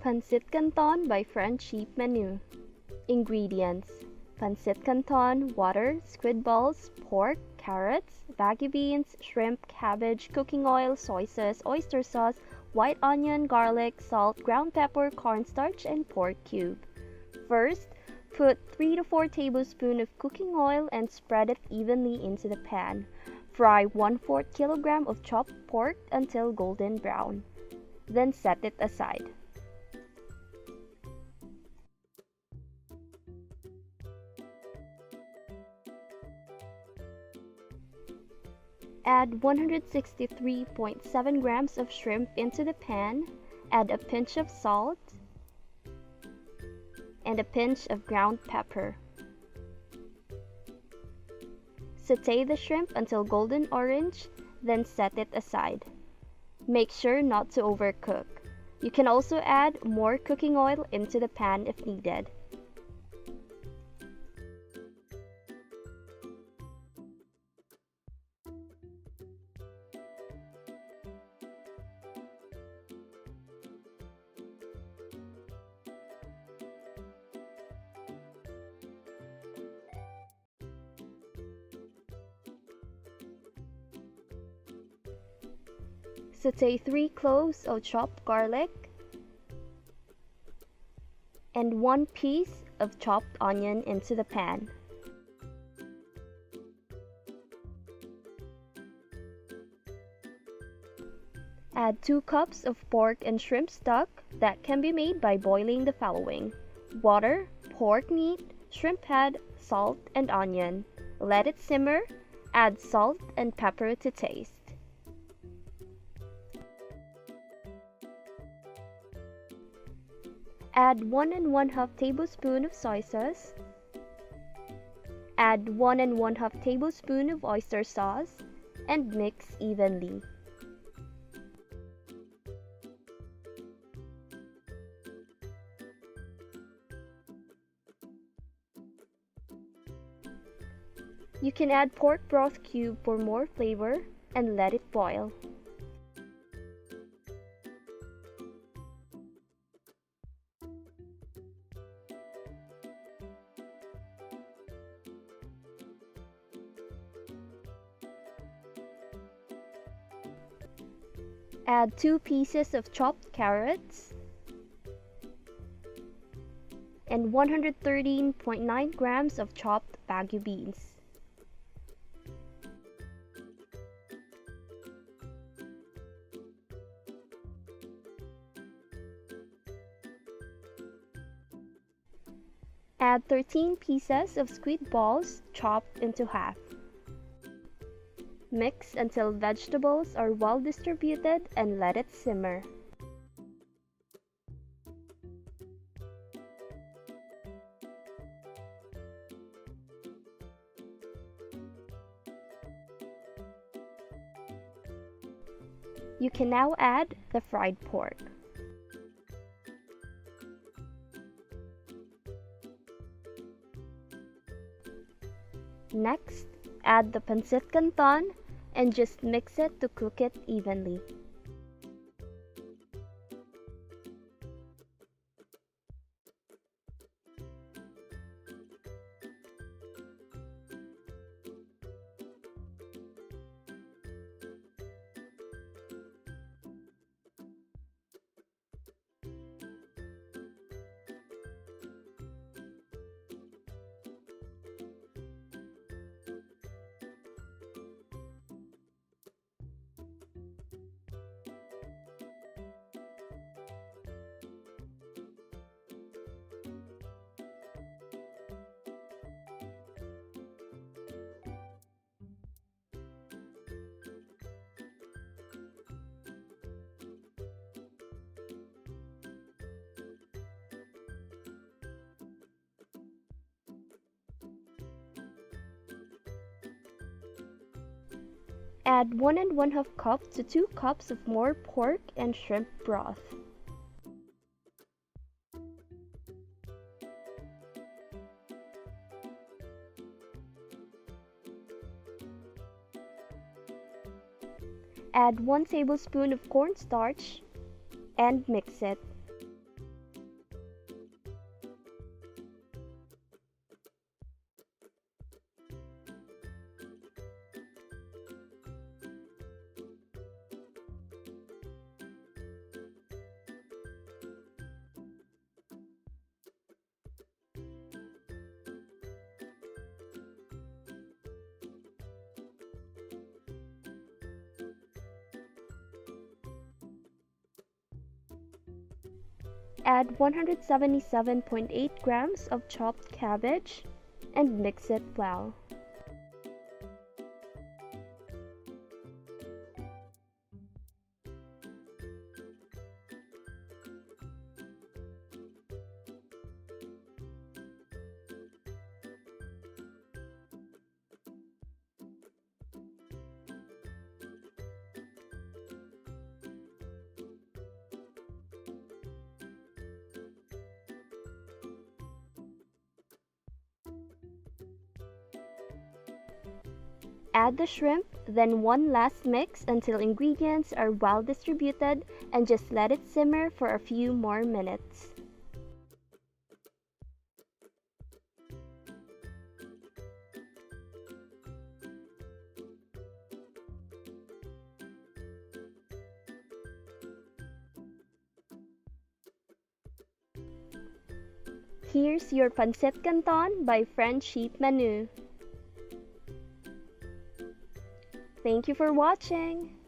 Pancit Canton by French Sheep Menu. Ingredients: Pancit Canton, water, squid balls, pork, carrots, bagu beans, shrimp, cabbage, cooking oil, soy sauce, oyster sauce, white onion, garlic, salt, ground pepper, cornstarch, and pork cube. First, put 3 to 4 tablespoons of cooking oil and spread it evenly into the pan. Fry 1/4 kilogram of chopped pork until golden brown. Then set it aside. Add 163.7 grams of shrimp into the pan, add a pinch of salt and a pinch of ground pepper. Sauté the shrimp until golden orange, then set it aside. Make sure not to overcook. You can also add more cooking oil into the pan if needed. Sauté 3 cloves of chopped garlic and 1 piece of chopped onion into the pan. Add 2 cups of pork and shrimp stock that can be made by boiling the following: water, pork meat, shrimp head, salt, and onion. Let it simmer. Add salt and pepper to taste. Add 1 1/2 tablespoon of soy sauce. Add 1 1/2 tablespoon of oyster sauce and mix evenly. You can add pork broth cube for more flavor and let it boil. Add 2 pieces of chopped carrots and 113.9 grams of chopped bagu beans. Add 13 pieces of squid balls chopped into half. Mix until vegetables are well distributed and let it simmer. You can now add the fried pork. Next, add the Pancit Canton and just mix it to cook it evenly. Add 1 1/2 cup to 2 cups of more pork and shrimp broth. Add 1 tablespoon of cornstarch and mix it. Add 177.8 grams of chopped cabbage and mix it well. Add the shrimp, then one last mix until ingredients are well distributed and just let it simmer for a few more minutes. Here's your Pancit Canton by Friendship Menu. Thank you for watching!